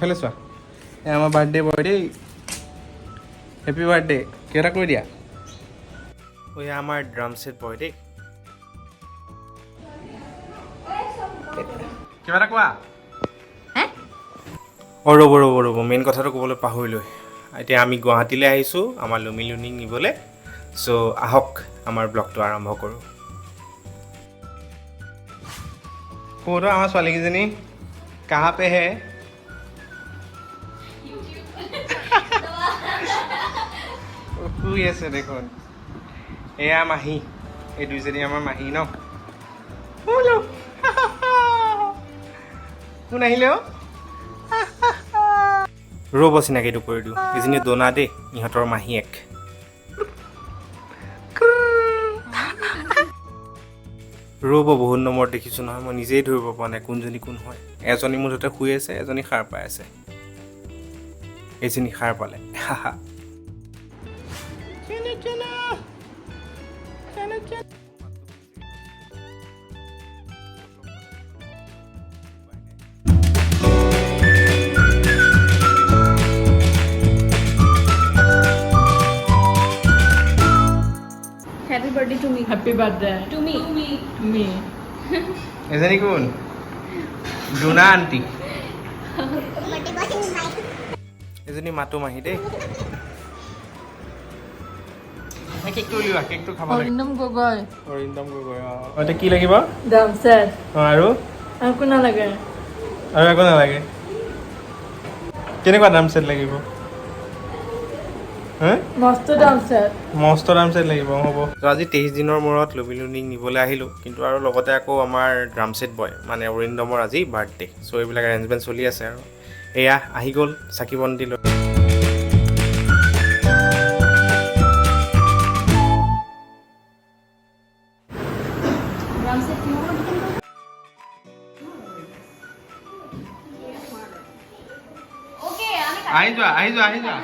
এইফালে চোৱা এই আমাৰ বাৰ্থডে বয় দেই হেপী বাৰ্থডে কেইটা কৈ দিয়া ঐ আমাৰ ড্ৰাম ছেট বয় দেই কিবা এটা কোৱা ৰ'ব মেইন কথাটো ক'বলৈ পাহৰিলোঁ এতিয়া আমি গুৱাহাটীলৈ আহিছোঁ আমাৰ লুনিক নিবলৈ চ' আহক আমাৰ ব্লগটো আৰম্ভ কৰোঁ ক'তো আমাৰ ছোৱালীকেইজনী কাহা পে হে শুই আছে দেখোন এয়া মাহী এই দুইজনী আমাৰ মাহী ন কোন আহিলে অ' ৰ'ব চিনাকিটো কৰি দিওঁ এইজনী দোনা দেই ইহঁতৰ মাহীয়েক ৰ'ব বহুত নম্বৰ দেখিছোঁ নহয় মই নিজেই ধৰিব পৰা নাই কোনজনী কোন হয় এজনী মুঠতে শুই আছে এজনী সাৰ পাই আছে এইজনী সাৰ পালে Happy birthday to me. Happy birthday. To me. Me. এজনী কোন ডোনা আণ্টি এজনী মাতো মাহী দেই কেকটো উলিওৱা কেকটো খাব লাগে অৰিন্দম গগৈ এতিয়া কি লাগিব ড্ৰাম ছেট অঁ আৰু একো নালাগে আৰু একো নালাগে কেনেকুৱা ড্ৰাম ছেট লাগিব মস্ত ড্ৰাম ছেট মস্ত ড্ৰাম ছেট লাগিব হ'ব তো আজি 23 দিনৰ মূৰত লুনিক নিবলৈ আহিলোঁ কিন্তু আৰু লগতে আকৌ আমাৰ ড্ৰাম ছেট বয় মানে অৰিন্দমৰ আজি বাৰ্থডে চ' এইবিলাক এৰেঞ্জমেণ্ট চলি আছে আৰু এয়া আহি গ'ল চাকি বন্তি লৈ আহি যোৱা আহি যাওঁ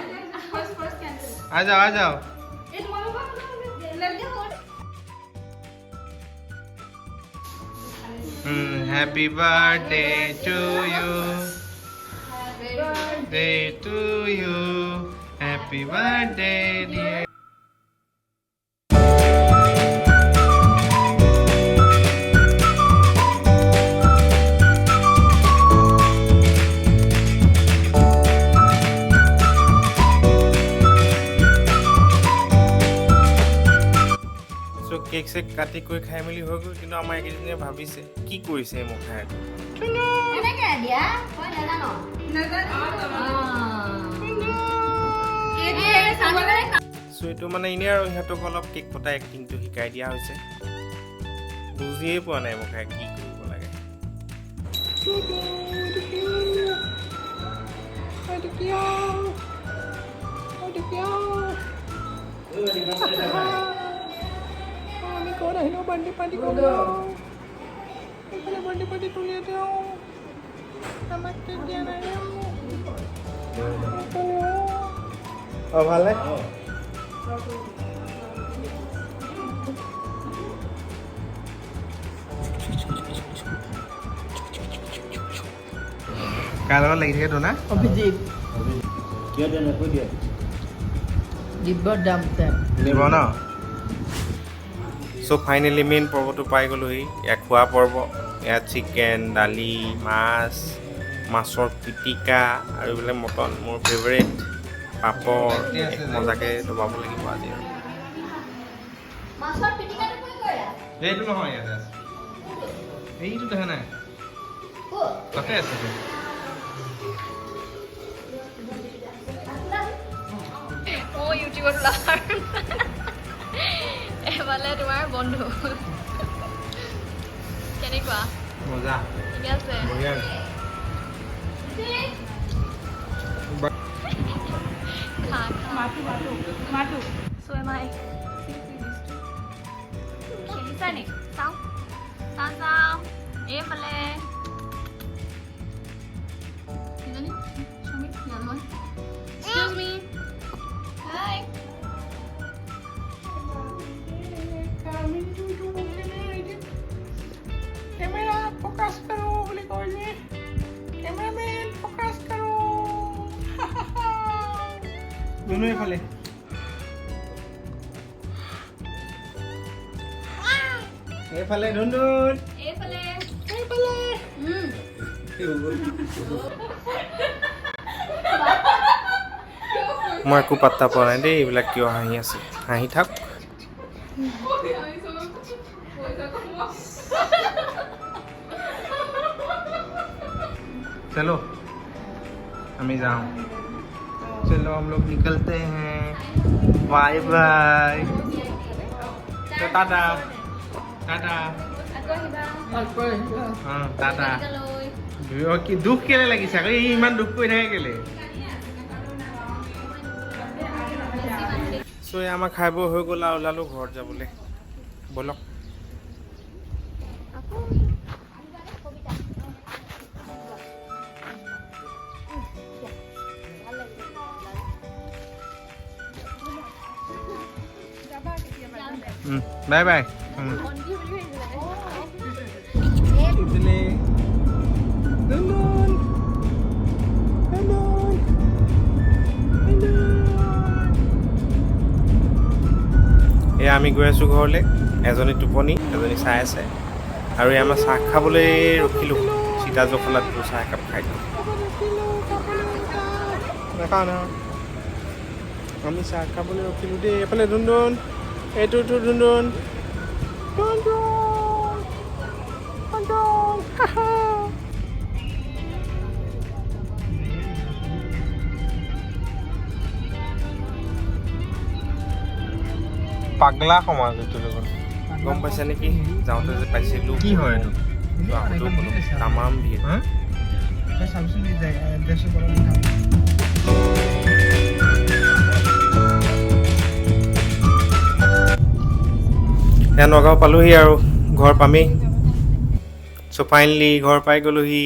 Happy birthday to you. Happy birthday to you. Happy birthday, dear. Cake চেক কাটি কৰি খাই মেলি হৈ গ'ল কিন্তু আমাৰ এইকেইজনীয়ে ভাবিছে কি কৰিছে মোক খাই চ' এইটো মানে এনেই আৰু সিহঁতক অলপ কেক কটা এক্টিংটো শিকাই দিয়া হৈছে বুজিয়ে পোৱা নাই মোক খাই কি কৰিব লাগে Kau dah bandi kau dah. Kau bandi tu lihat dia. Sama dia nak. Oh, ভালে? Kalau lagi dia tu na? Abhijit Dia dah nak dia. দিব ড্ৰাম ছেট দিব ন চ' ফাইনেলি মেইন পৰ্বটো পাই গ'লোহি ইয়াত খোৱা পৰ্ব ইয়াত চিকেন দালি মাছৰ পিটিকা আৰু এইবিলাক মটন মোৰ ফেভৰেট পাপৰ মজাকৈ দবাব লাগিব আজি আৰু মাছৰ পিটিকাটো কৈ কৰা এইটো নহয় ইয়াতে আছে এইটো দেখা নাই তাতে আছে ও ইউটিউবত লাৰ এফালে তোমাৰ বন্ধু কেনেকুৱা মজা ঠিক আছে বঢ়িয়া খা মাটো so am I খেলিছা নি চাওঁ এইফালে কিজনী সুমিত জানমন excuse me hi camera focus करो बोले कॉल में कैमरामैन फोकस करो দুনু এইফালে এইফালে ধুন্দুন এইফালে মই একো পাত্তা পোৱা নাই দেই এইবিলাক কিয় হাঁহি আছে হাঁহি থাক चलो हमें जाओ चलो हम लोग निकलते हैं बाय बाय तो टाटा टाटा हाँ टाटा কি দুখ কেলে লাগিছে আকৌ ই ইমান দুখ কৰি থাকে কেলে চ' আমাৰ খাই বৈ হৈ গ'ল আৰু ওলালোঁ ঘৰত যাবলৈ ব'লক বাই বাই এয়া আমি গৈ আছোঁ ঘৰলৈ এজনী টোপনি এজনী চাই আছে আৰু এই আমাৰ চাহ খাবলৈ ৰখিলোঁ চিতা জখলাত চাহ একাপ খাই দিওঁ নাখাওঁ নহয় আমি চাহ খাবলৈ ৰখিলোঁ দেই এইফালে ধুন্দুন এইটো ধুন্দুন পাগলা সমাজ এইটো লগত গম পাইছা নেকি যাওঁতে যে পাইছিলোঁ কি হয় এইটো তামাম ভিৰ এয়া নগাঁও পালোহি আৰু ঘৰ পামেই চ' ফাইনেলি ঘৰ পাই গ'লোহি